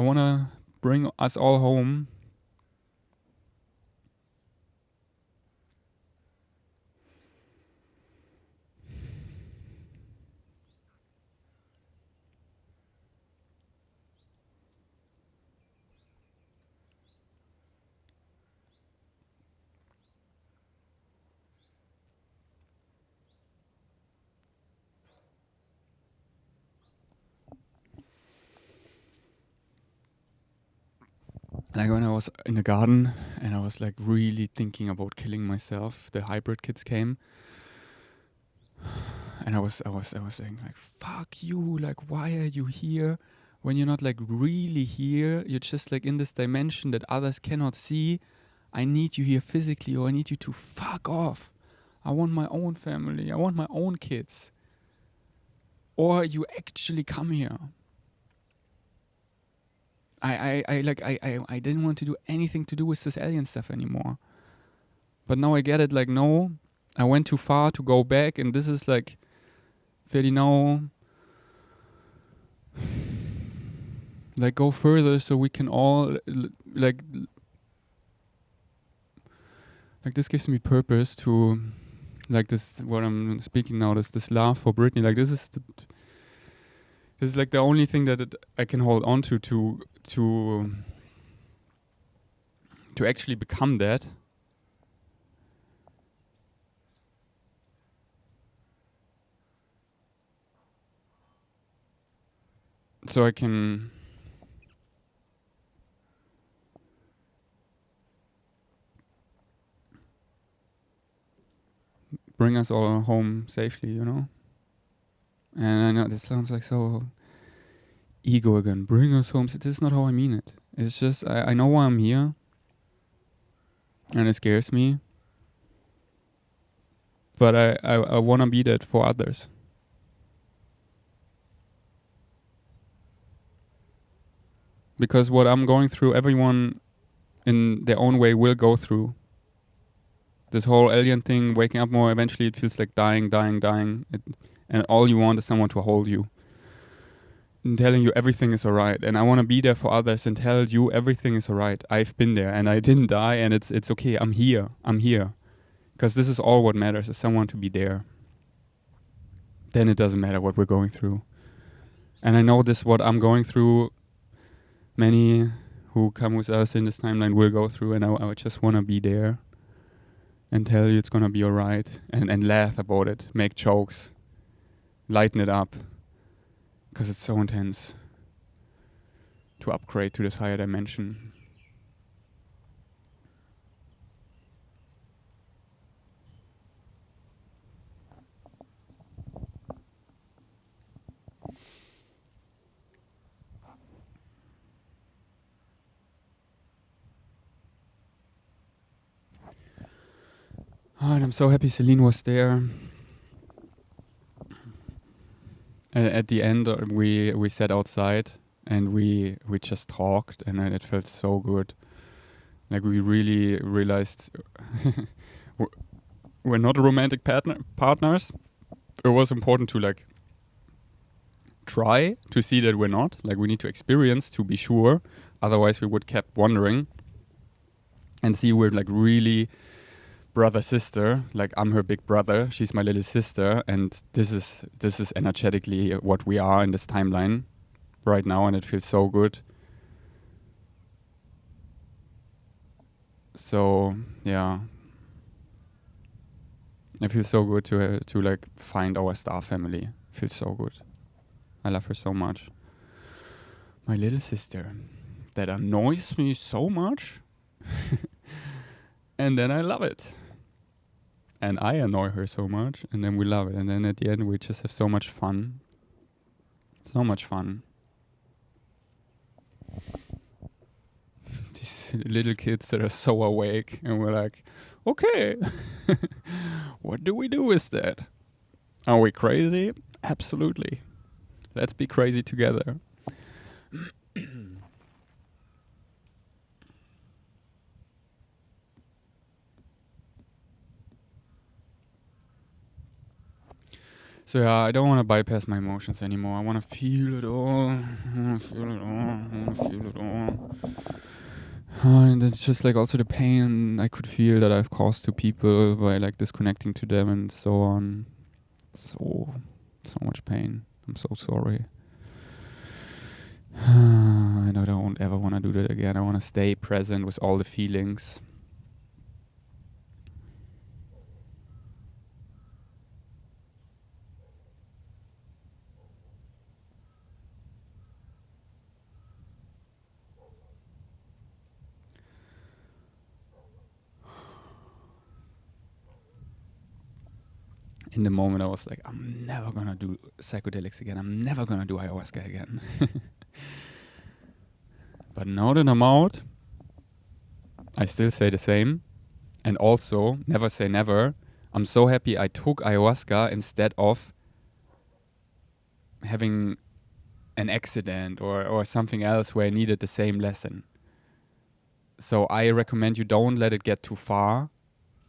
wanna bring us all home. Like when I was in the garden and I was really thinking about killing myself, the hybrid kids came, and I was saying fuck you, why are you here when you're not really here? You're just in this dimension that others cannot see. I need you here physically, or I need you to fuck off. I want my own family. I want my own kids. Or you actually come here. I didn't want to do anything to do with this alien stuff anymore. But now I get it, no, I went too far to go back, and this is Ferdi, now go further so we can all this gives me purpose to this, what I'm speaking now, this love for Brittany. This is the only thing that I can hold on to actually become that. So I can bring us all home safely, And I know this sounds so ego again. Bring us home. This is not how I mean it. It's just, I know why I'm here. And it scares me. But I want to be that for others. Because what I'm going through, everyone in their own way will go through. This whole alien thing, waking up more, eventually it feels like dying. And all you want is someone to hold you. And telling you everything is alright. And I want to be there for others and tell you everything is alright. I've been there and I didn't die, and it's okay. I'm here. Because this is all what matters, is someone to be there. Then it doesn't matter what we're going through. And I know this, what I'm going through, many who come with us in this timeline will go through, and I just want to be there and tell you it's going to be alright, and laugh about it, make jokes, lighten it up, because it's so intense to upgrade to this higher dimension. Oh, and I'm so happy Celine was there. And at the end, we sat outside and we just talked, and it felt so good. We really realized we're not romantic partners. It was important to try to see that we're not. We need to experience to be sure. Otherwise, we would kept wondering and see we're really brother sister. I'm her big brother, she's my little sister, and this is energetically what we are in this timeline right now, and it feels so good. So yeah, it feels so good to find our star family. It feels so good. I love her so much. My little sister that annoys me so much. And then I love it. And I annoy her so much, and then we love it. And then at the end, we just have so much fun. So much fun. These little kids that are so awake, and we're like, okay, what do we do with that? Are we crazy? Absolutely. Let's be crazy together. So yeah, I don't want to bypass my emotions anymore. I want to feel it all. And it's just like also the pain I could feel that I've caused to people by like disconnecting to them and so on. So much pain. I'm so sorry. I don't ever want to do that again. I want to stay present with all the feelings. In the moment, I was like, I'm never gonna do psychedelics again. I'm never gonna do ayahuasca again. But now that I'm out, I still say the same. And also, never say never. I'm so happy I took ayahuasca instead of having an accident or something else where I needed the same lesson. So I recommend you don't let it get too far.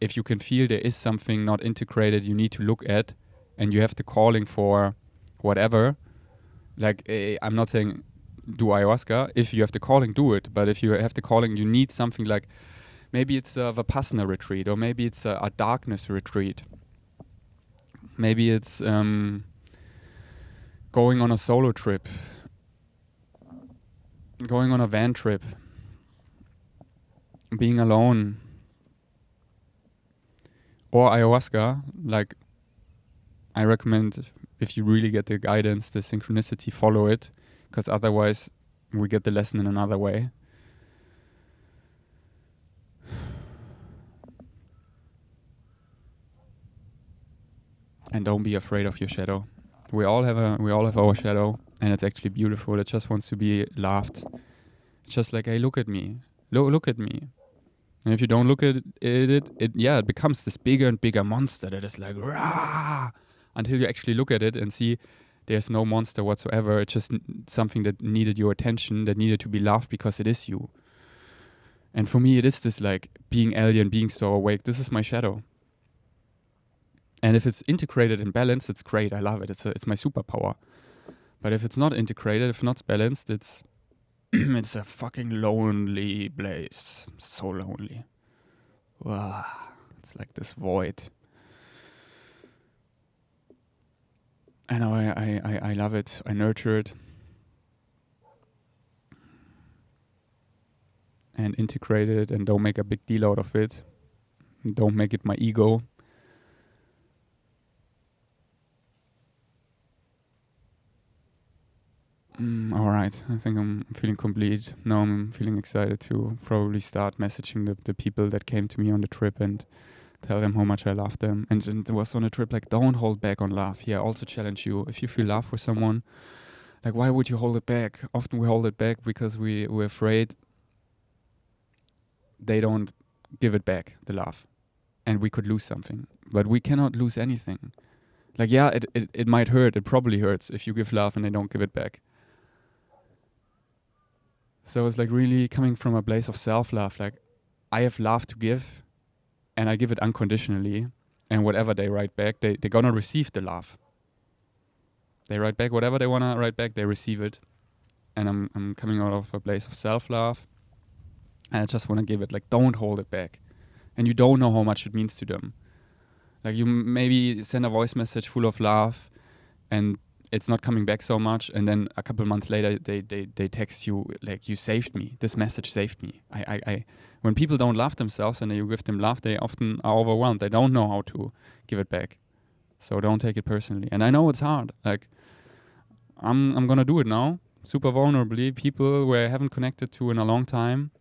If you can feel there is something not integrated you need to look at, and you have the calling for whatever, like I'm not saying do ayahuasca. If you have the calling, do it. But if you have the calling, you need something like, maybe it's a Vipassana retreat, or maybe it's a darkness retreat. Maybe it's going on a solo trip, going on a van trip, being alone. Or ayahuasca, like I recommend, if you really get the guidance, the synchronicity, follow it, because otherwise we get the lesson in another way. And don't be afraid of your shadow. We all have our shadow, and it's actually beautiful. It just wants to be laughed. It's just like, hey, look at me, look at me. And if you don't look at it becomes this bigger and bigger monster that is like, rah, until you actually look at it and see there's no monster whatsoever. It's just something that needed your attention, that needed to be loved because it is you. And for me, it is this like being alien, being so awake. This is my shadow. And if it's integrated and balanced, it's great. I love it. It's my superpower. But if it's not integrated, if not balanced, it's it's a fucking lonely place. So lonely. Wow. It's like this void. And I love it. I nurture it. And integrate it, and don't make a big deal out of it. Don't make it my ego. All right, I think I'm feeling complete. Now I'm feeling excited to probably start messaging the people that came to me on the trip and tell them how much I love them. And it was on a trip like, don't hold back on love. Yeah, I also challenge you. If you feel love for someone, like, why would you hold it back? Often we hold it back because we're afraid they don't give it back, the love. And we could lose something. But we cannot lose anything. Like, yeah, it might hurt. It probably hurts if you give love and they don't give it back. So it's like really coming from a place of self-love. Like, I have love to give, and I give it unconditionally. And whatever they write back, they're going to receive the love. They write back whatever they want to write back, they receive it. And I'm coming out of a place of self-love. And I just want to give it. Like, don't hold it back. And you don't know how much it means to them. Like, you maybe send a voice message full of love, and it's not coming back so much, and then a couple months later they text you like, you saved me, this message saved me. I when people don't love themselves and you give them love, they often are overwhelmed. They don't know how to give it back. So don't take it personally. And I know it's hard. Like, I'm gonna do it now, super vulnerably. People where I haven't connected to in a long time,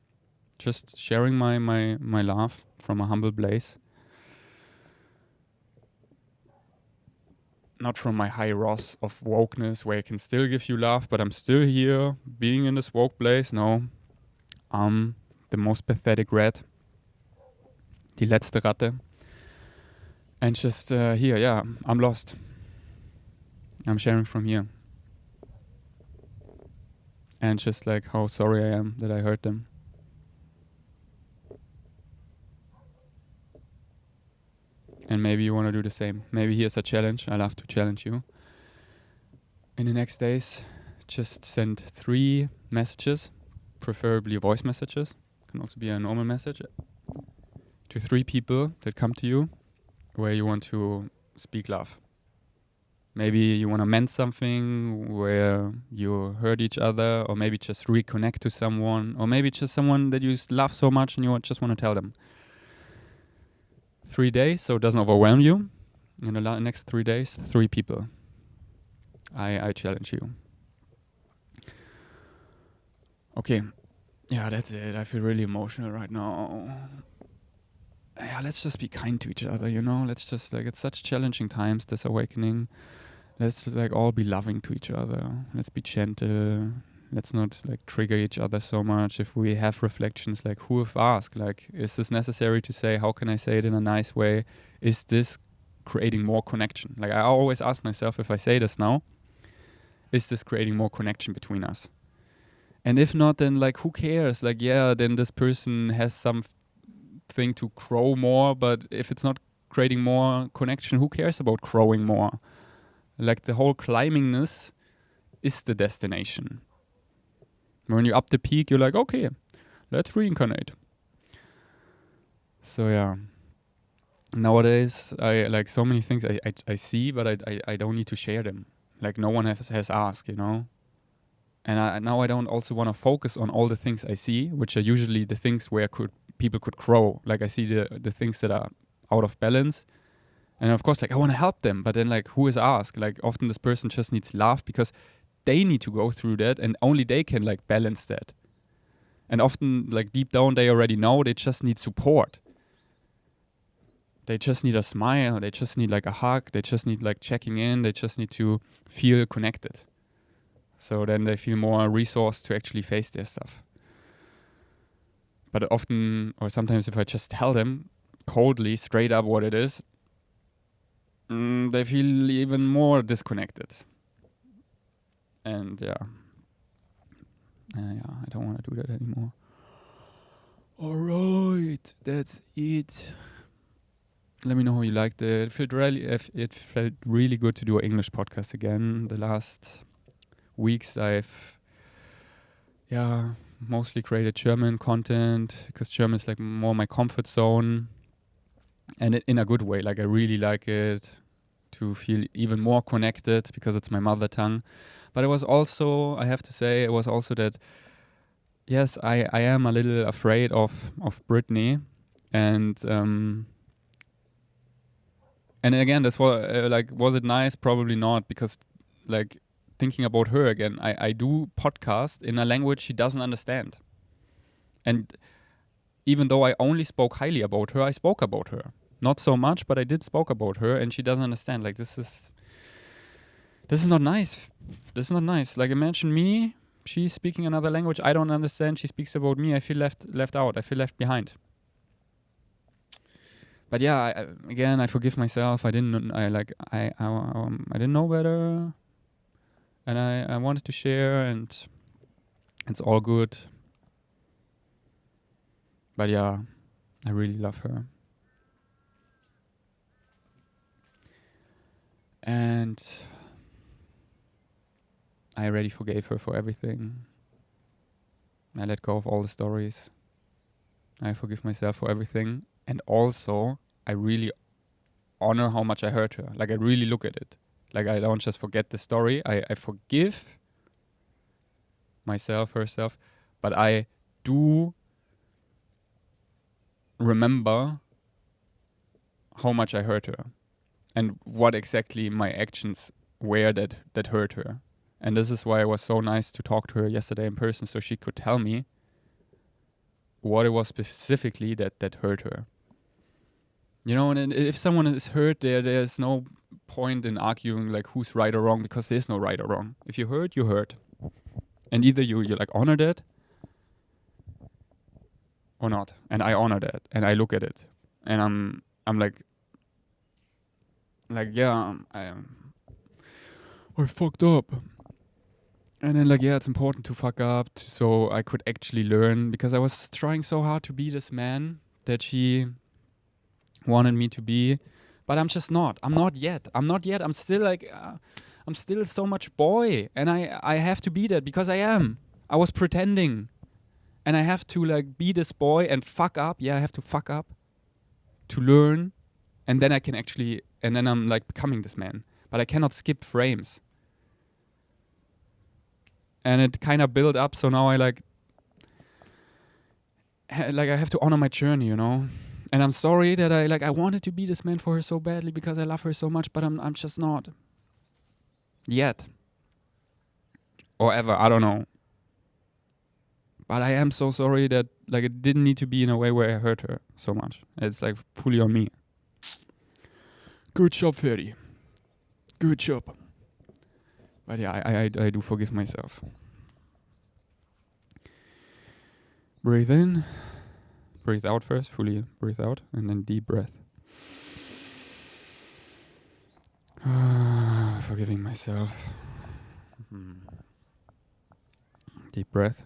just sharing my love from a humble place. Not from my high Ross of wokeness where I can still give you love, but I'm still here being in this woke place. No, I'm the most pathetic rat. Die letzte Ratte. And just here, yeah, I'm lost. I'm sharing from here. And just like how sorry I am that I hurt them. And maybe you want to do the same. Maybe here's a challenge. I love to challenge you. In the next days, just send 3 messages, preferably voice messages. Can also be a normal message. To 3 people that come to you where you want to speak love. Maybe you want to mend something where you hurt each other, or maybe just reconnect to someone, or maybe just someone that you love so much and you just want to tell them. 3 days, so it doesn't overwhelm you. In the next 3 days, 3 people. I challenge you. Okay. Yeah, that's it. I feel really emotional right now. Yeah, let's just be kind to each other, you know? Let's just, like, it's such challenging times, this awakening. Let's just, like, all be loving to each other. Let's be gentle. Let's not, like, trigger each other so much. If we have reflections, like, who have asked? Like, is this necessary to say? How can I say it in a nice way? Is this creating more connection? Like, I always ask myself, if I say this now, is this creating more connection between us? And if not, then, like, who cares? Like, yeah, then this person has something to grow more, but if it's not creating more connection, who cares about growing more? Like, the whole climmingness is the destination. When you're up the peak, you're like, okay, let's reincarnate. So yeah, nowadays I like so many things I see, but I don't need to share them. Like, no one has asked, you know. And now I don't also want to focus on all the things I see, which are usually the things where people could grow. Like, I see the things that are out of balance. And of course, like, I want to help them, but then, like, who is asked? Like, often this person just needs love because they need to go through that, and only they can, like, balance that. And often, like, deep down, they already know they just need support. They just need a smile. They just need, like, a hug. They just need, like, checking in. They just need to feel connected. So then they feel more resourced to actually face their stuff. But often, or sometimes, if I just tell them coldly, straight up what it is, they feel even more disconnected. And yeah, I don't want to do that anymore. All right, that's it. Let me know how you liked it. It felt really good to do an English podcast again. The last weeks I've mostly created German content because German is, like, more my comfort zone, and in a good way. Like, I really like it to feel even more connected because it's my mother tongue. But it was also, I have to say, it was also that, yes, I am a little afraid of Britney, and again, this was was it nice? Probably not, because, like, thinking about her again, I do podcast in a language she doesn't understand, and even though I only spoke highly about her, I spoke about her. Not so much, but I did spoke about her, and she doesn't understand. Like, this is not nice. This is not nice. Like, imagine me, she's speaking another language I don't understand. She speaks about me. I feel left out. I feel left behind. But yeah, I forgive myself. I didn't know better, and I wanted to share, and it's all good. But yeah, I really love her. And I already forgave her for everything. I let go of all the stories. I forgive myself for everything. And also, I really honor how much I hurt her. Like, I really look at it. Like, I don't just forget the story. I forgive myself, herself. But I do remember how much I hurt her. And what exactly my actions were that hurt her. And this is why it was so nice to talk to her yesterday in person, so she could tell me what it was specifically that hurt her. You know, and if someone is hurt, there's no point in arguing like who's right or wrong, because there's no right or wrong. If you hurt, you hurt, and either you like honor that or not. And I honor that, and I look at it, and I'm like yeah, I fucked up. And then like, yeah, it's important to fuck up so I could actually learn, because I was trying so hard to be this man that she wanted me to be, but I'm just not. I'm not yet. I'm still like, I'm still so much boy, and I have to be that because I am. I was pretending, and I have to like be this boy and fuck up. Yeah, I have to fuck up to learn, and then I can actually, and then I'm like becoming this man. But I cannot skip frames. And it kind of built up, so now I like I have to honor my journey, you know. And I'm sorry that I wanted to be this man for her so badly because I love her so much, but I'm just not yet, or ever. I don't know. But I am so sorry that like it didn't need to be in a way where I hurt her so much. It's like fully on me. Good job, Ferdi. Good job. But yeah, I do forgive myself. Breathe in. Breathe out first. Fully breathe out. And then deep breath. Forgiving myself. Deep breath.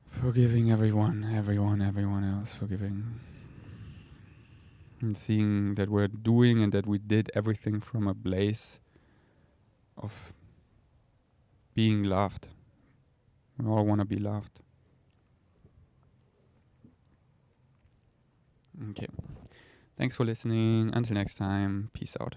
Forgiving everyone else. Forgiving. And seeing that we're doing and that we did everything from a place of being loved. We all want to be loved. Okay. Thanks for listening. Until next time. Peace out.